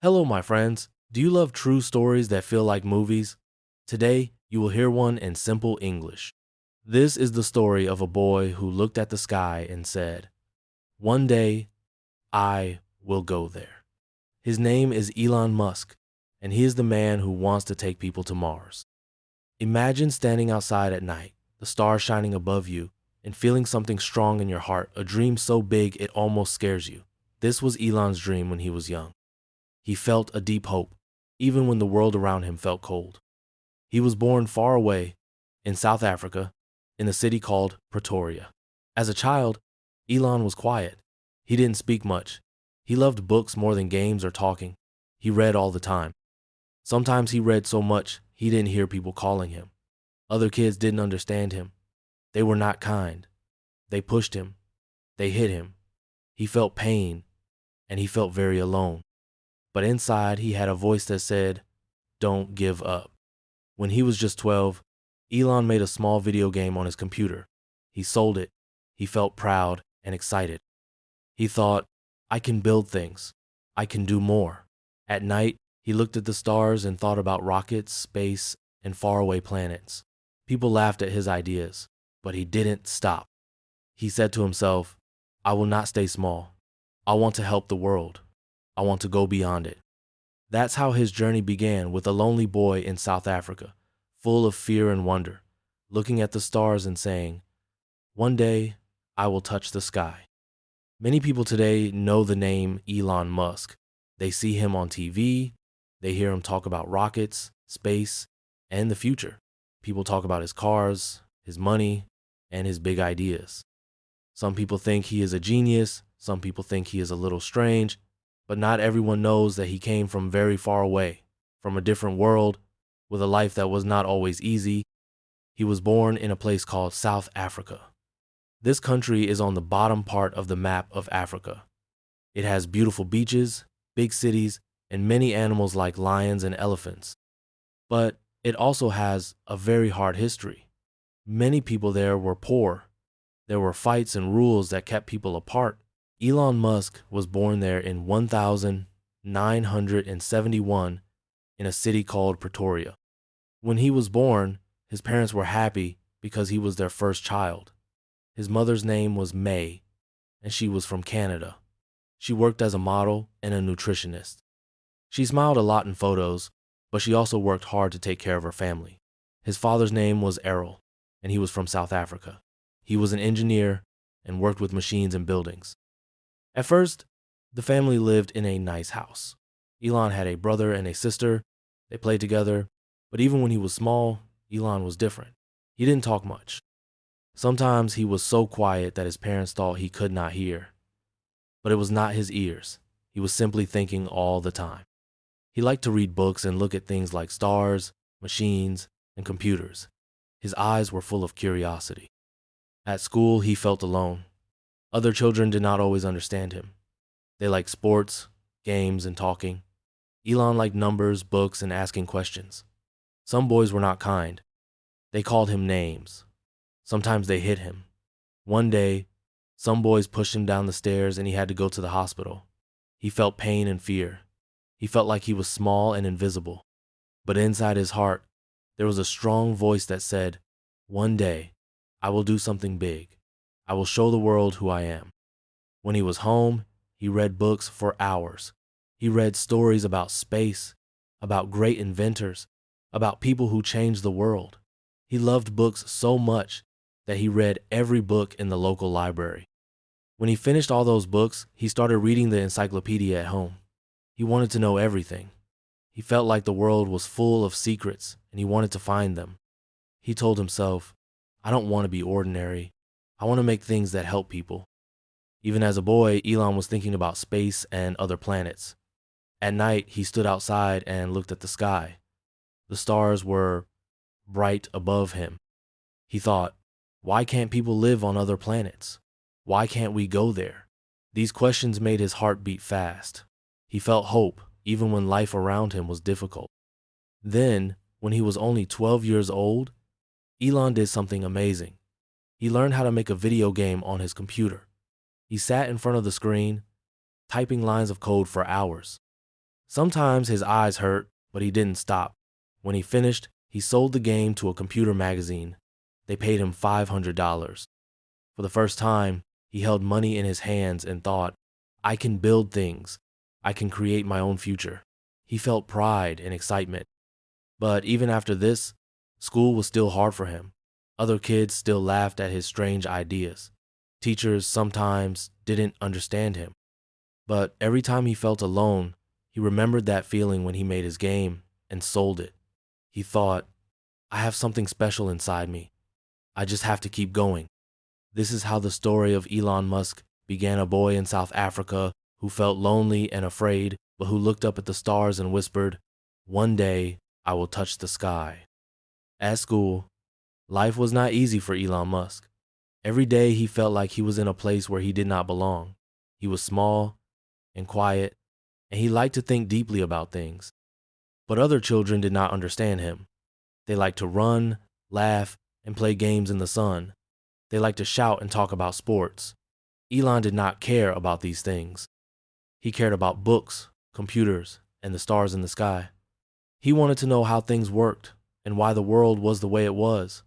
Hello, my friends. Do you love true stories that feel like movies? Today, you will hear one in simple English. This is the story of a boy who looked at the sky and said, "One day, I will go there." His name is Elon Musk, and he is the man who wants to take people to Mars. Imagine standing outside at night, the stars shining above you, and feeling something strong in your heart, a dream so big it almost scares you. This was Elon's dream when he was young. He felt a deep hope, even when the world around him felt cold. He was born far away in South Africa, in a city called Pretoria. As a child, Elon was quiet. He didn't speak much. He loved books more than games or talking. He read all the time. Sometimes he read so much he didn't hear people calling him. Other kids didn't understand him. They were not kind. They pushed him. They hit him. He felt pain, and he felt very alone. But inside, he had a voice that said, "Don't give up." When he was just 12, Elon made a small video game on his computer. He sold it. He felt proud and excited. He thought, "I can build things. I can do more." At night, he looked at the stars and thought about rockets, space, and faraway planets. People laughed at his ideas, but he didn't stop. He said to himself, "I will not stay small. I want to help the world. I want to go beyond it." That's how his journey began, with a lonely boy in South Africa, full of fear and wonder, looking at the stars and saying, "One day, I will touch the sky." Many people today know the name Elon Musk. They see him on TV, they hear him talk about rockets, space, and the future. People talk about his cars, his money, and his big ideas. Some people think he is a genius, some people think he is a little strange, but not everyone knows that he came from very far away, from a different world, with a life that was not always easy. He was born in a place called South Africa. This country is on the bottom part of the map of Africa. It has beautiful beaches, big cities, and many animals like lions and elephants. But it also has a very hard history. Many people there were poor. There were fights and rules that kept people apart. Elon Musk was born there in 1971 in a city called Pretoria. When he was born, his parents were happy because he was their first child. His mother's name was May, and she was from Canada. She worked as a model and a nutritionist. She smiled a lot in photos, but she also worked hard to take care of her family. His father's name was Errol, and he was from South Africa. He was an engineer and worked with machines and buildings. At first, the family lived in a nice house. Elon had a brother and a sister. They played together, but even when he was small, Elon was different. He didn't talk much. Sometimes he was so quiet that his parents thought he could not hear. But it was not his ears. He was simply thinking all the time. He liked to read books and look at things like stars, machines, and computers. His eyes were full of curiosity. At school, he felt alone. Other children did not always understand him. They liked sports, games, and talking. Elon liked numbers, books, and asking questions. Some boys were not kind. They called him names. Sometimes they hit him. One day, some boys pushed him down the stairs and he had to go to the hospital. He felt pain and fear. He felt like he was small and invisible. But inside his heart, there was a strong voice that said, "One day, I will do something big. I will show the world who I am." When he was home, he read books for hours. He read stories about space, about great inventors, about people who changed the world. He loved books so much that he read every book in the local library. When he finished all those books, he started reading the encyclopedia at home. He wanted to know everything. He felt like the world was full of secrets and he wanted to find them. He told himself, "I don't want to be ordinary. I want to make things that help people." Even as a boy, Elon was thinking about space and other planets. At night, he stood outside and looked at the sky. The stars were bright above him. He thought, why can't people live on other planets? Why can't we go there? These questions made his heart beat fast. He felt hope, even when life around him was difficult. Then, when he was only 12 years old, Elon did something amazing. He learned how to make a video game on his computer. He sat in front of the screen, typing lines of code for hours. Sometimes his eyes hurt, but he didn't stop. When he finished, he sold the game to a computer magazine. They paid him $500. For the first time, he held money in his hands and thought, I can build things. I can create my own future. He felt pride and excitement. But even after this, school was still hard for him. Other kids still laughed at his strange ideas. Teachers sometimes didn't understand him. But every time he felt alone, he remembered that feeling when he made his game and sold it. He thought, I have something special inside me. I just have to keep going. This is how the story of Elon Musk began, a boy in South Africa who felt lonely and afraid, but who looked up at the stars and whispered, one day I will touch the sky. At school, life was not easy for Elon Musk. Every day he felt like he was in a place where he did not belong. He was small and quiet, and he liked to think deeply about things. But other children did not understand him. They liked to run, laugh, and play games in the sun. They liked to shout and talk about sports. Elon did not care about these things. He cared about books, computers, and the stars in the sky. He wanted to know how things worked and why the world was the way it was.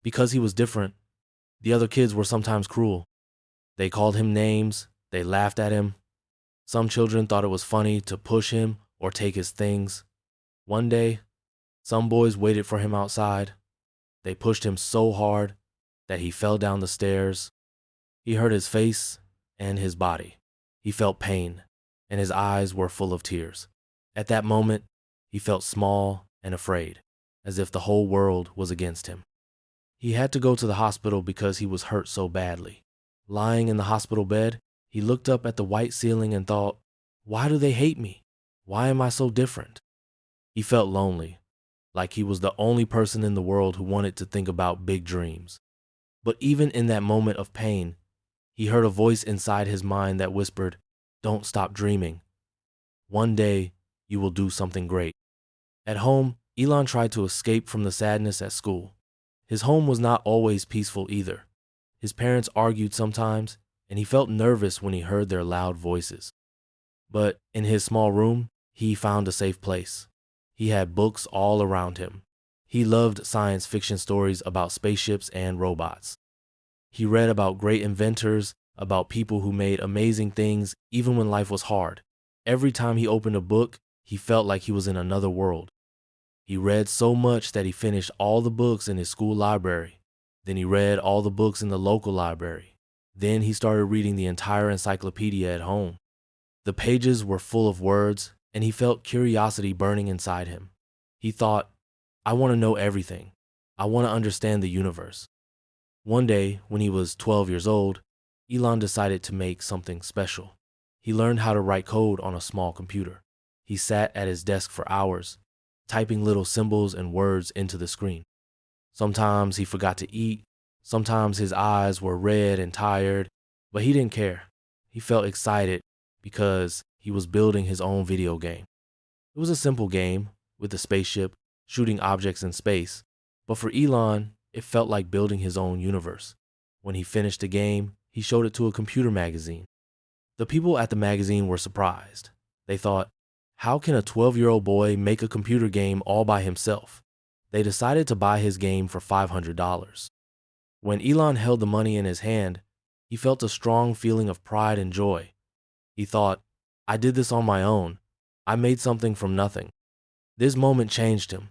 Because he was different, the other kids were sometimes cruel. They called him names, they laughed at him. Some children thought it was funny to push him or take his things. One day, some boys waited for him outside. They pushed him so hard that he fell down the stairs. He hurt his face and his body. He felt pain, and his eyes were full of tears. At that moment, he felt small and afraid, as if the whole world was against him. He had to go to the hospital because he was hurt so badly. Lying in the hospital bed, he looked up at the white ceiling and thought, why do they hate me? Why am I so different? He felt lonely, like he was the only person in the world who wanted to think about big dreams. But even in that moment of pain, he heard a voice inside his mind that whispered, don't stop dreaming. One day, you will do something great. At home, Elon tried to escape from the sadness at school. His home was not always peaceful either. His parents argued sometimes, and he felt nervous when he heard their loud voices. But in his small room, he found a safe place. He had books all around him. He loved science fiction stories about spaceships and robots. He read about great inventors, about people who made amazing things even when life was hard. Every time he opened a book, he felt like he was in another world. He read so much that he finished all the books in his school library. Then he read all the books in the local library. Then he started reading the entire encyclopedia at home. The pages were full of words, and he felt curiosity burning inside him. He thought, I want to know everything. I want to understand the universe. One day, when he was 12 years old, Elon decided to make something special. He learned how to write code on a small computer. He sat at his desk for hours, typing little symbols and words into the screen. Sometimes he forgot to eat. Sometimes his eyes were red and tired, but he didn't care. He felt excited because he was building his own video game. It was a simple game with a spaceship shooting objects in space, but for Elon, it felt like building his own universe. When he finished the game, he showed it to a computer magazine. The people at the magazine were surprised. They thought, how can a 12-year-old boy make a computer game all by himself? They decided to buy his game for $500. When Elon held the money in his hand, he felt a strong feeling of pride and joy. He thought, I did this on my own. I made something from nothing. This moment changed him.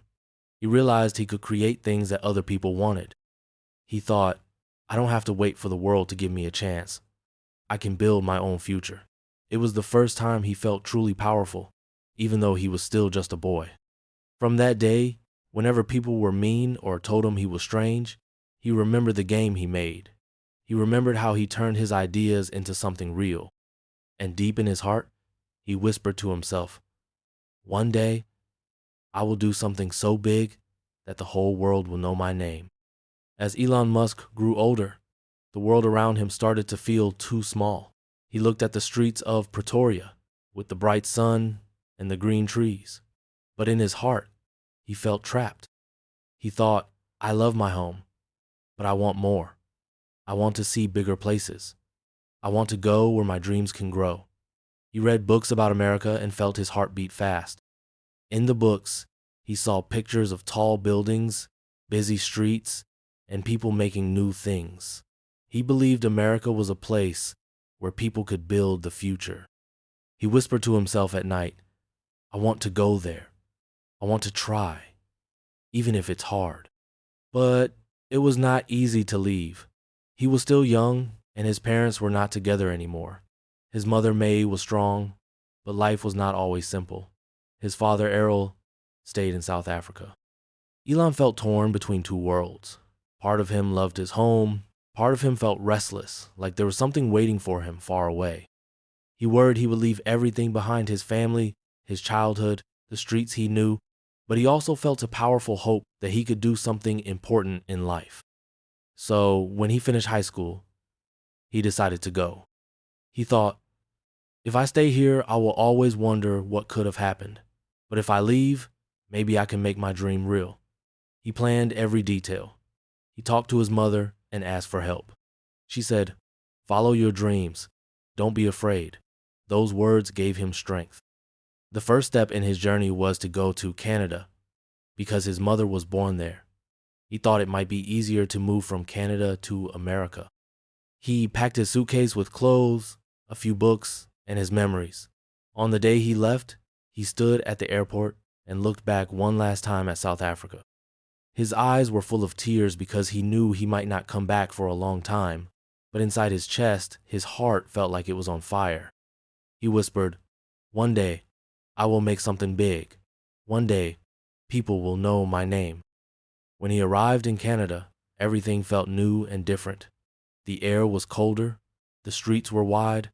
He realized he could create things that other people wanted. He thought, I don't have to wait for the world to give me a chance. I can build my own future. It was the first time he felt truly powerful, even though he was still just a boy. From that day, whenever people were mean or told him he was strange, he remembered the game he made. He remembered how he turned his ideas into something real. And deep in his heart, he whispered to himself, one day, I will do something so big that the whole world will know my name. As Elon Musk grew older, the world around him started to feel too small. He looked at the streets of Pretoria with the bright sun and the green trees. But in his heart, he felt trapped. He thought, I love my home, but I want more. I want to see bigger places. I want to go where my dreams can grow. He read books about America and felt his heart beat fast. In the books, he saw pictures of tall buildings, busy streets, and people making new things. He believed America was a place where people could build the future. He whispered to himself at night, I want to go there. I want to try, even if it's hard. But it was not easy to leave. He was still young, and his parents were not together anymore. His mother, May, was strong, but life was not always simple. His father, Errol, stayed in South Africa. Elon felt torn between two worlds. Part of him loved his home. Part of him felt restless, like there was something waiting for him far away. He worried he would leave everything behind: his family, his childhood, the streets he knew, but he also felt a powerful hope that he could do something important in life. So when he finished high school, he decided to go. He thought, if I stay here, I will always wonder what could have happened. But if I leave, maybe I can make my dream real. He planned every detail. He talked to his mother and asked for help. She said, follow your dreams. Don't be afraid. Those words gave him strength. The first step in his journey was to go to Canada because his mother was born there. He thought it might be easier to move from Canada to America. He packed his suitcase with clothes, a few books, and his memories. On the day he left, he stood at the airport and looked back one last time at South Africa. His eyes were full of tears because he knew he might not come back for a long time, but inside his chest, his heart felt like it was on fire. He whispered, one day, I will make something big. One day, people will know my name. When he arrived in Canada, everything felt new and different. The air was colder, the streets were wide,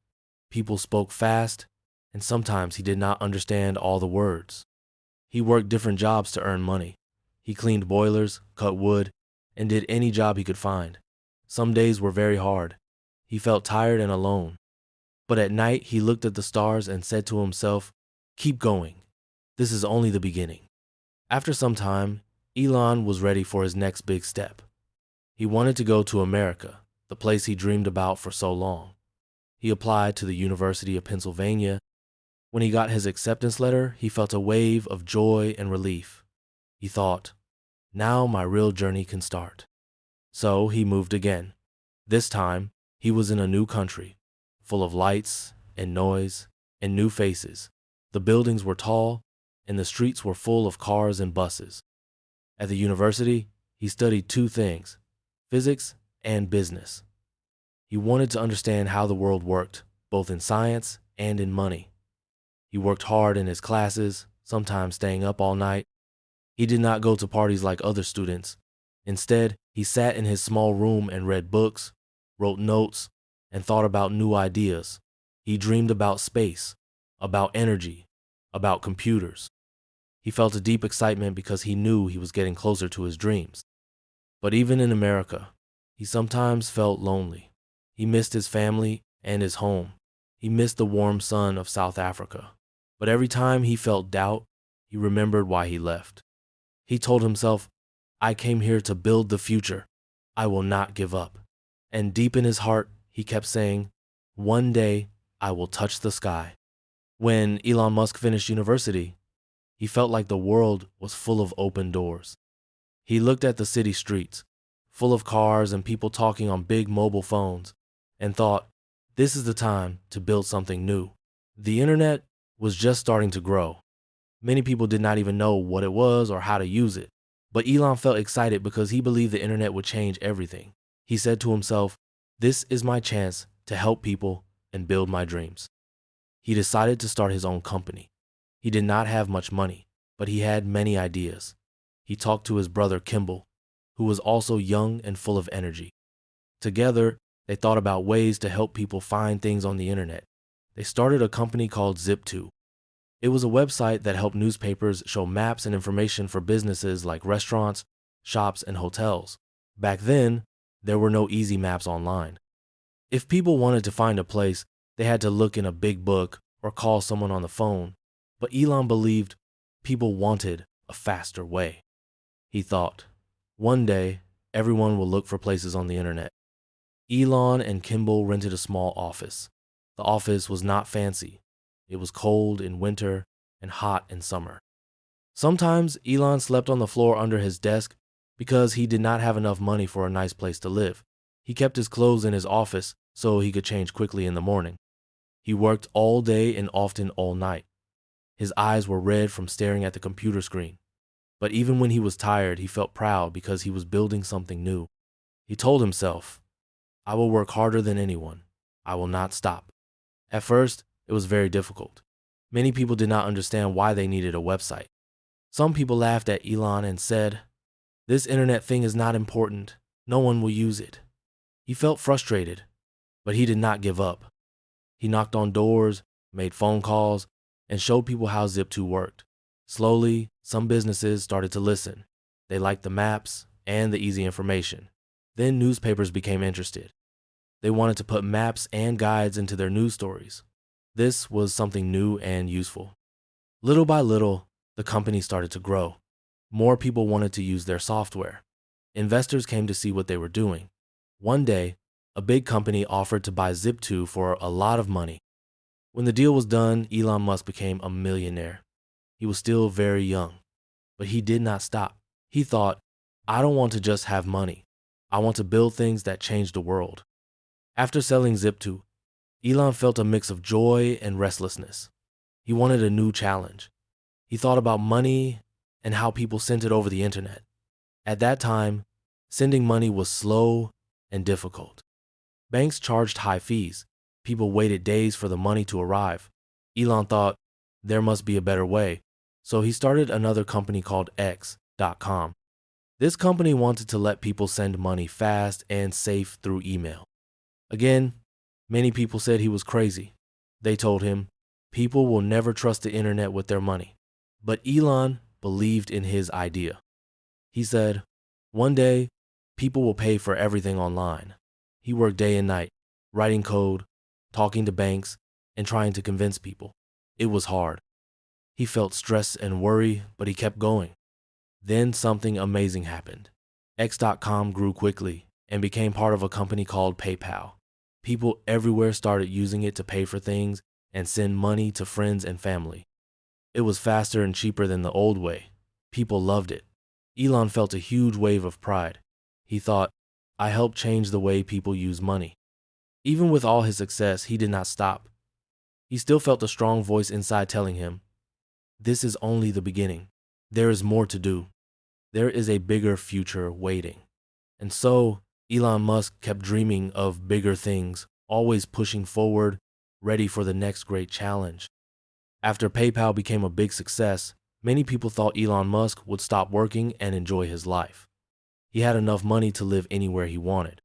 people spoke fast, and sometimes he did not understand all the words. He worked different jobs to earn money. He cleaned boilers, cut wood, and did any job he could find. Some days were very hard. He felt tired and alone. But at night, he looked at the stars and said to himself, keep going. This is only the beginning. After some time, Elon was ready for his next big step. He wanted to go to America, the place he dreamed about for so long. He applied to the University of Pennsylvania. When he got his acceptance letter, he felt a wave of joy and relief. He thought, now my real journey can start. So he moved again. This time, he was in a new country, full of lights and noise and new faces. The buildings were tall, and the streets were full of cars and buses. At the university, he studied two things: physics and business. He wanted to understand how the world worked, both in science and in money. He worked hard in his classes, sometimes staying up all night. He did not go to parties like other students. Instead, he sat in his small room and read books, wrote notes, and thought about new ideas. He dreamed about space, about energy, about computers. He felt a deep excitement because he knew he was getting closer to his dreams. But even in America, he sometimes felt lonely. He missed his family and his home. He missed the warm sun of South Africa. But every time he felt doubt, he remembered why he left. He told himself, I came here to build the future. I will not give up. And deep in his heart, he kept saying, one day I will touch the sky. When Elon Musk finished university, he felt like the world was full of open doors. He looked at the city streets, full of cars and people talking on big mobile phones, and thought, this is the time to build something new. The internet was just starting to grow. Many people did not even know what it was or how to use it. But Elon felt excited because he believed the internet would change everything. He said to himself, this is my chance to help people and build my dreams. He decided to start his own company. He did not have much money, but he had many ideas. He talked to his brother Kimball, who was also young and full of energy. Together, they thought about ways to help people find things on the internet. They started a company called Zip2. It was a website that helped newspapers show maps and information for businesses like restaurants, shops, and hotels. Back then, there were no easy maps online. If people wanted to find a place, they had to look in a big book or call someone on the phone. But Elon believed people wanted a faster way. He thought, one day, everyone will look for places on the internet. Elon and Kimball rented a small office. The office was not fancy. It was cold in winter and hot in summer. Sometimes Elon slept on the floor under his desk because he did not have enough money for a nice place to live. He kept his clothes in his office so he could change quickly in the morning. He worked all day and often all night. His eyes were red from staring at the computer screen. But even when he was tired, he felt proud because he was building something new. He told himself, I will work harder than anyone. I will not stop. At first, it was very difficult. Many people did not understand why they needed a website. Some people laughed at Elon and said, this internet thing is not important. No one will use it. He felt frustrated, but he did not give up. He knocked on doors, made phone calls, and showed people how Zip2 worked. Slowly, some businesses started to listen. They liked the maps and the easy information. Then newspapers became interested. They wanted to put maps and guides into their news stories. This was something new and useful. Little by little, the company started to grow. More people wanted to use their software. Investors came to see what they were doing. One day, a big company offered to buy Zip2 for a lot of money. When the deal was done, Elon Musk became a millionaire. He was still very young, but he did not stop. He thought, I don't want to just have money. I want to build things that change the world. After selling Zip2, Elon felt a mix of joy and restlessness. He wanted a new challenge. He thought about money and how people sent it over the internet. At that time, sending money was slow and difficult. Banks charged high fees. People waited days for the money to arrive. Elon thought, there must be a better way. So he started another company called X.com. This company wanted to let people send money fast and safe through email. Again, many people said he was crazy. They told him, people will never trust the internet with their money. But Elon believed in his idea. He said, one day, people will pay for everything online. He worked day and night, writing code, talking to banks, and trying to convince people. It was hard. He felt stress and worry, but he kept going. Then something amazing happened. X.com grew quickly and became part of a company called PayPal. People everywhere started using it to pay for things and send money to friends and family. It was faster and cheaper than the old way. People loved it. Elon felt a huge wave of pride. He thought, I helped change the way people use money. Even with all his success, he did not stop. He still felt a strong voice inside telling him, this is only the beginning. There is more to do. There is a bigger future waiting. And so, Elon Musk kept dreaming of bigger things, always pushing forward, ready for the next great challenge. After PayPal became a big success, many people thought Elon Musk would stop working and enjoy his life. He had enough money to live anywhere he wanted.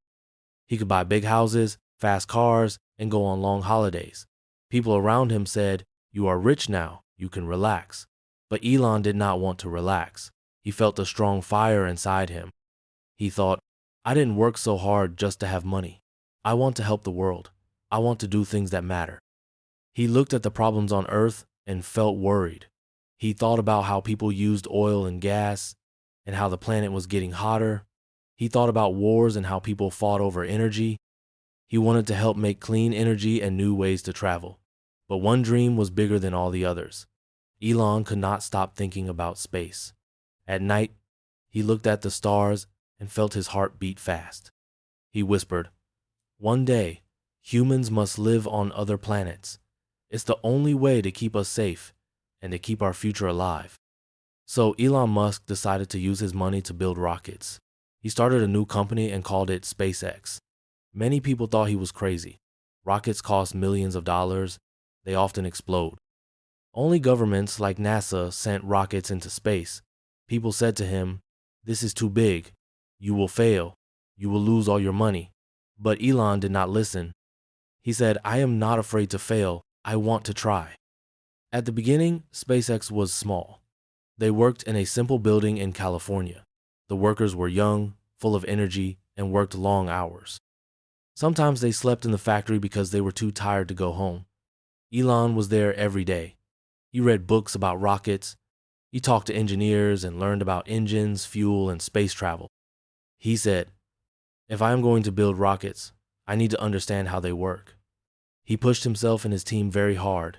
He could buy big houses, fast cars, and go on long holidays. People around him said, you are rich now, you can relax. But Elon did not want to relax. He felt a strong fire inside him. He thought, I didn't work so hard just to have money. I want to help the world. I want to do things that matter. He looked at the problems on Earth and felt worried. He thought about how people used oil and gas and how the planet was getting hotter. He thought about wars and how people fought over energy. He wanted to help make clean energy and new ways to travel. But one dream was bigger than all the others. Elon could not stop thinking about space. At night, he looked at the stars and felt his heart beat fast. He whispered, one day, humans must live on other planets. It's the only way to keep us safe and to keep our future alive. So Elon Musk decided to use his money to build rockets. He started a new company and called it SpaceX. Many people thought he was crazy. Rockets cost millions of dollars. They often explode. Only governments like NASA sent rockets into space. People said to him, this is too big. You will fail. You will lose all your money. But Elon did not listen. He said, I am not afraid to fail. I want to try. At the beginning, SpaceX was small. They worked in a simple building in California. The workers were young, full of energy, and worked long hours. Sometimes they slept in the factory because they were too tired to go home. Elon was there every day. He read books about rockets. He talked to engineers and learned about engines, fuel, and space travel. He said, if I am going to build rockets, I need to understand how they work. He pushed himself and his team very hard.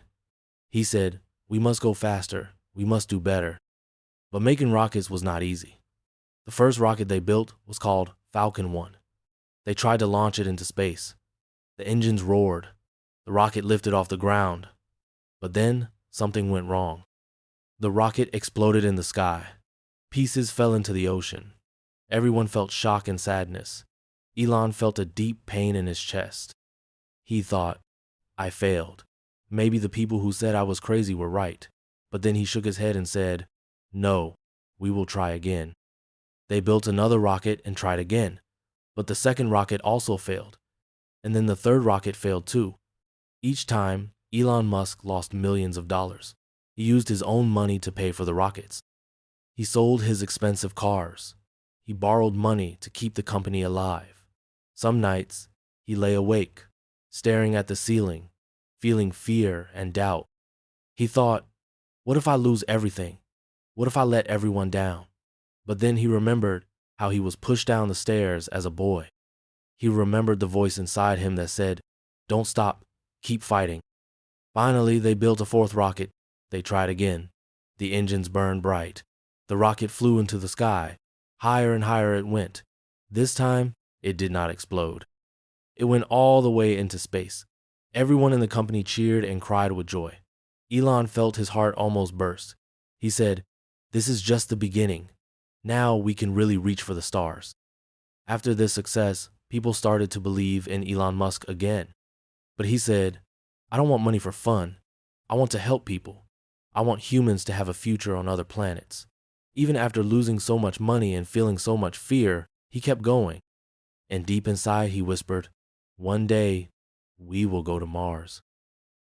He said, "We must go faster. We must do better." But making rockets was not easy. The first rocket they built was called Falcon 1. They tried to launch it into space. The engines roared. The rocket lifted off the ground. But then something went wrong. The rocket exploded in the sky. Pieces fell into the ocean. Everyone felt shock and sadness. Elon felt a deep pain in his chest. He thought, "I failed. Maybe the people who said I was crazy were right." But then he shook his head and said, "No, we will try again." They built another rocket and tried again. But the second rocket also failed. And then the third rocket failed too. Each time, Elon Musk lost millions of dollars. He used his own money to pay for the rockets. He sold his expensive cars. He borrowed money to keep the company alive. Some nights, he lay awake, staring at the ceiling, feeling fear and doubt. He thought, what if I lose everything? What if I let everyone down? But then he remembered how he was pushed down the stairs as a boy. He remembered the voice inside him that said, "Don't stop, keep fighting." Finally, they built a fourth rocket. They tried again. The engines burned bright. The rocket flew into the sky. Higher and higher it went. This time, it did not explode. It went all the way into space. Everyone in the company cheered and cried with joy. Elon felt his heart almost burst. He said, "This is just the beginning. Now we can really reach for the stars." After this success, people started to believe in Elon Musk again. But he said, "I don't want money for fun. I want to help people. I want humans to have a future on other planets." Even after losing so much money and feeling so much fear, he kept going. And deep inside, he whispered, "One day, we will go to Mars."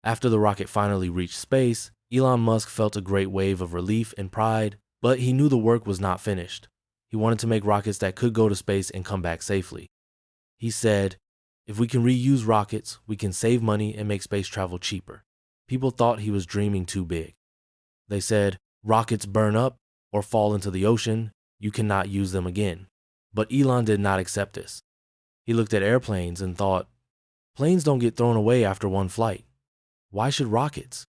After the rocket finally reached space, Elon Musk felt a great wave of relief and pride, but he knew the work was not finished. He wanted to make rockets that could go to space and come back safely. He said, "If we can reuse rockets, we can save money and make space travel cheaper." People thought he was dreaming too big. They said, "Rockets burn up or fall into the ocean. You cannot use them again." But Elon did not accept this. He looked at airplanes and thought, planes don't get thrown away after one flight. Why should rockets?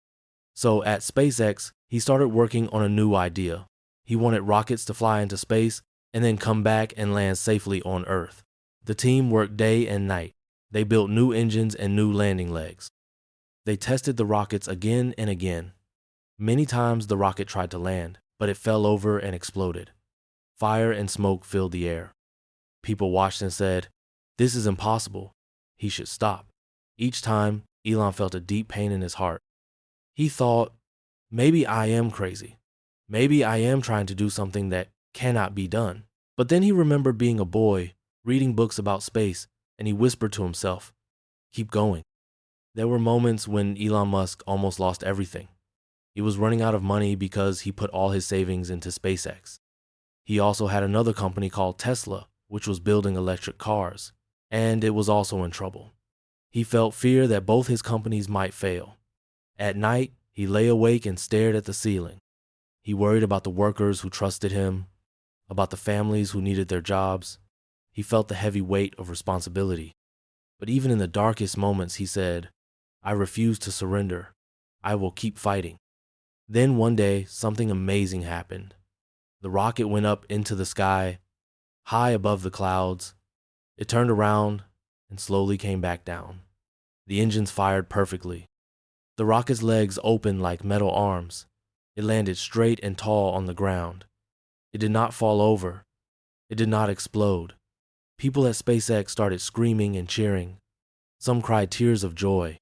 So at SpaceX, he started working on a new idea. He wanted rockets to fly into space and then come back and land safely on Earth. The team worked day and night. They built new engines and new landing legs. They tested the rockets again and again. Many times the rocket tried to land, but it fell over and exploded. Fire and smoke filled the air. People watched and said, "This is impossible. He should stop." Each time, Elon felt a deep pain in his heart. He thought, maybe I am crazy. Maybe I am trying to do something that cannot be done. But then he remembered being a boy, reading books about space, and he whispered to himself, "Keep going." There were moments when Elon Musk almost lost everything. He was running out of money because he put all his savings into SpaceX. He also had another company called Tesla, which was building electric cars, and it was also in trouble. He felt fear that both his companies might fail. At night, he lay awake and stared at the ceiling. He worried about the workers who trusted him, about the families who needed their jobs. He felt the heavy weight of responsibility. But even in the darkest moments, he said, "I refuse to surrender. I will keep fighting." Then one day, something amazing happened. The rocket went up into the sky, high above the clouds. It turned around and slowly came back down. The engines fired perfectly. The rocket's legs opened like metal arms. It landed straight and tall on the ground. It did not fall over. It did not explode. People at SpaceX started screaming and cheering. Some cried tears of joy.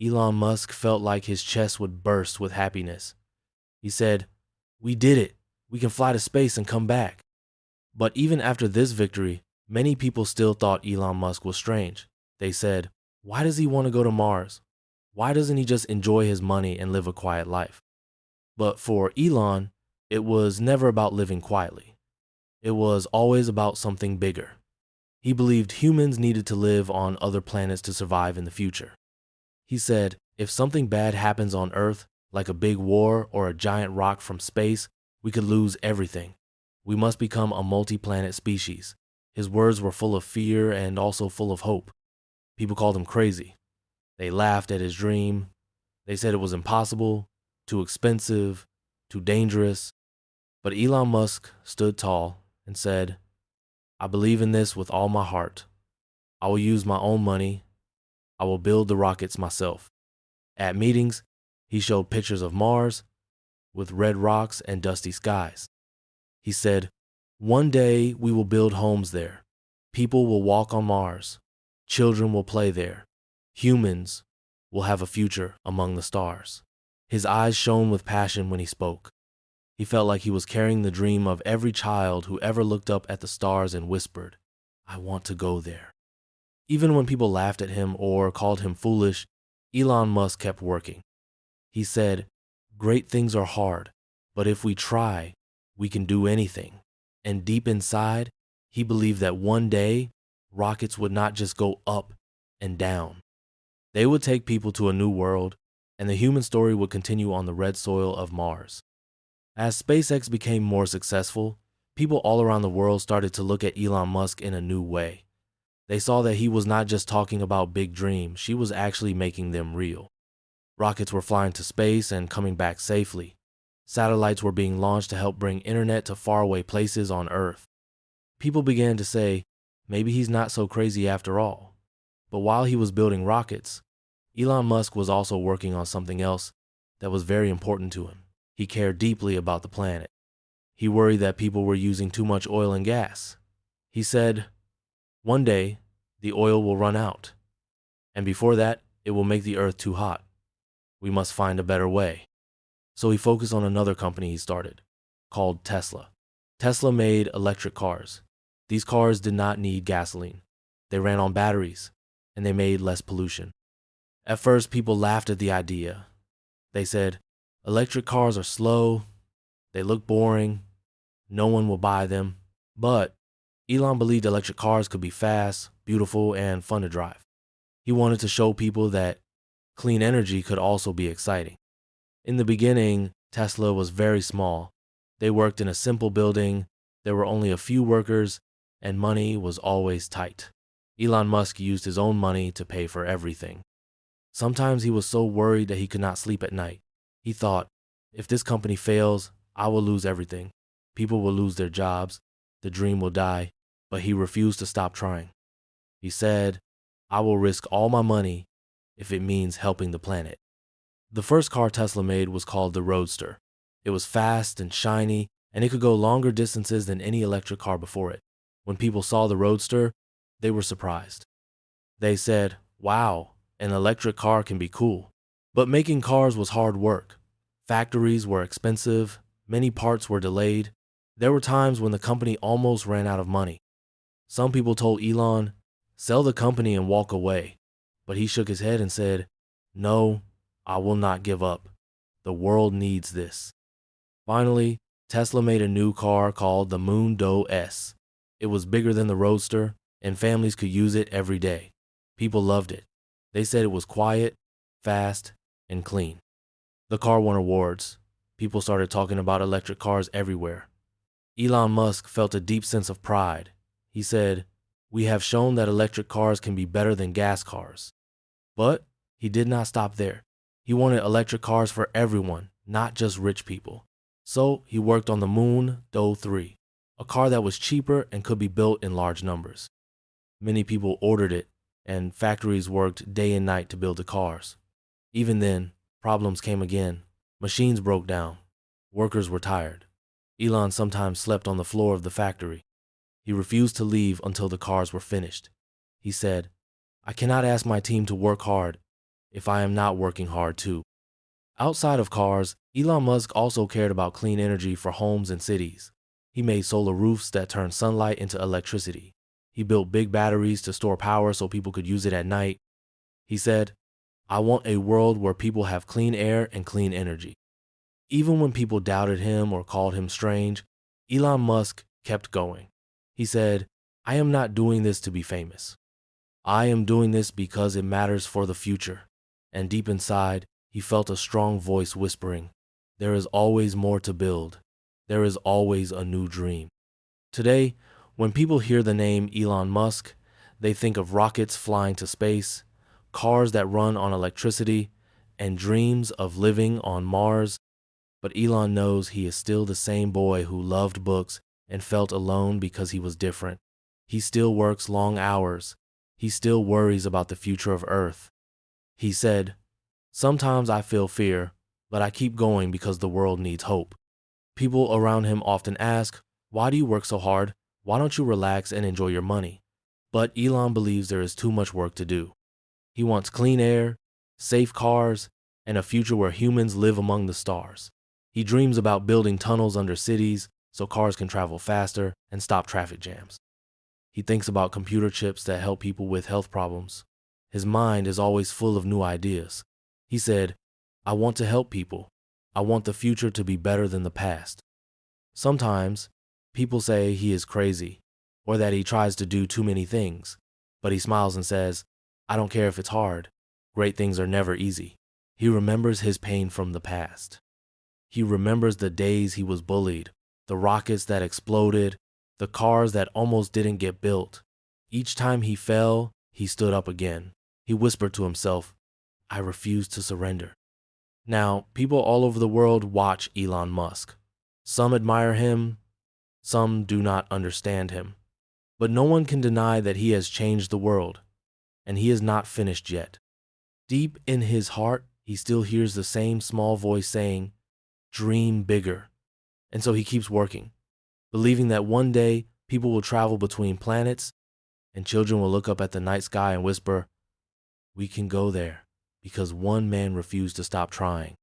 Elon Musk felt like his chest would burst with happiness. He said, "We did it. We can fly to space and come back." But even after this victory, many people still thought Elon Musk was strange. They said, why does he want to go to Mars? Why doesn't he just enjoy his money and live a quiet life? But for Elon, it was never about living quietly. It was always about something bigger. He believed humans needed to live on other planets to survive in the future. He said, if something bad happens on Earth, like a big war or a giant rock from space, we could lose everything. We must become a multi-planet species. His words were full of fear and also full of hope. People called him crazy. They laughed at his dream. They said it was impossible, too expensive, too dangerous. But Elon Musk stood tall and said, I believe in this with all my heart. I will use my own money. I will build the rockets myself. At meetings, he showed pictures of Mars with red rocks and dusty skies. He said, one day we will build homes there. People will walk on Mars. Children will play there. Humans will have a future among the stars. His eyes shone with passion when he spoke. He felt like he was carrying the dream of every child who ever looked up at the stars and whispered, I want to go there. Even when people laughed at him or called him foolish, Elon Musk kept working. He said, great things are hard, but if we try, we can do anything. And deep inside, he believed that one day, rockets would not just go up and down. They would take people to a new world, and the human story would continue on the red soil of Mars. As SpaceX became more successful, people all around the world started to look at Elon Musk in a new way. They saw that he was not just talking about big dreams, he was actually making them real. Rockets were flying to space and coming back safely. Satellites were being launched to help bring internet to faraway places on Earth. People began to say, maybe he's not so crazy after all. But while he was building rockets, Elon Musk was also working on something else that was very important to him. He cared deeply about the planet. He worried that people were using too much oil and gas. He said, one day, the oil will run out. And before that, it will make the Earth too hot. We must find a better way. So he focused on another company he started, called Tesla. Tesla made electric cars. These cars did not need gasoline. They ran on batteries, and they made less pollution. At first, people laughed at the idea. They said, electric cars are slow, they look boring, no one will buy them. But Elon believed electric cars could be fast, beautiful, and fun to drive. He wanted to show people that clean energy could also be exciting. In the beginning, Tesla was very small. They worked in a simple building, there were only a few workers, and money was always tight. Elon Musk used his own money to pay for everything. Sometimes he was so worried that he could not sleep at night. He thought, if this company fails, I will lose everything. People will lose their jobs, the dream will die, but he refused to stop trying. He said, I will risk all my money if it means helping the planet. The first car Tesla made was called the Roadster. It was fast and shiny, and it could go longer distances than any electric car before it. When people saw the Roadster, they were surprised. They said, wow, an electric car can be cool. But making cars was hard work. Factories were expensive, many parts were delayed. There were times when the company almost ran out of money. Some people told Elon, sell the company and walk away. But he shook his head and said, no, I will not give up. The world needs this. Finally, Tesla made a new car called the Mundo S. It was bigger than the Roadster, and families could use it every day. People loved it. They said it was quiet, fast, and clean. The car won awards. People started talking about electric cars everywhere. Elon Musk felt a deep sense of pride. He said, we have shown that electric cars can be better than gas cars. But he did not stop there. He wanted electric cars for everyone, not just rich people. So he worked on the Mundo 3, a car that was cheaper and could be built in large numbers. Many people ordered it, and factories worked day and night to build the cars. Even then, problems came again. Machines broke down. Workers were tired. Elon sometimes slept on the floor of the factory. He refused to leave until the cars were finished. He said, I cannot ask my team to work hard if I am not working hard too. Outside of cars, Elon Musk also cared about clean energy for homes and cities. He made solar roofs that turned sunlight into electricity. He built big batteries to store power so people could use it at night. He said, I want a world where people have clean air and clean energy. Even when people doubted him or called him strange, Elon Musk kept going. He said, I am not doing this to be famous. I am doing this because it matters for the future. And deep inside, he felt a strong voice whispering, there is always more to build. There is always a new dream. Today, when people hear the name Elon Musk, they think of rockets flying to space, cars that run on electricity, and dreams of living on Mars. But Elon knows he is still the same boy who loved books and felt alone because he was different. He still works long hours. He still worries about the future of Earth. He said, "Sometimes I feel fear, but I keep going because the world needs hope." People around him often ask, "Why do you work so hard? Why don't you relax and enjoy your money?" But Elon believes there is too much work to do. He wants clean air, safe cars, and a future where humans live among the stars. He dreams about building tunnels under cities so cars can travel faster and stop traffic jams. He thinks about computer chips that help people with health problems. His mind is always full of new ideas. He said, "I want to help people. I want the future to be better than the past." Sometimes, people say he is crazy or that he tries to do too many things, but he smiles and says, "I don't care if it's hard. Great things are never easy." He remembers his pain from the past. He remembers the days he was bullied, the rockets that exploded, the cars that almost didn't get built. Each time he fell, he stood up again. He whispered to himself, "I refuse to surrender." Now, people all over the world watch Elon Musk. Some admire him, some do not understand him. But no one can deny that he has changed the world, and he is not finished yet. Deep in his heart, he still hears the same small voice saying, "Dream bigger." And so he keeps working, believing that one day people will travel between planets and children will look up at the night sky and whisper, "We can go there," because one man refused to stop trying.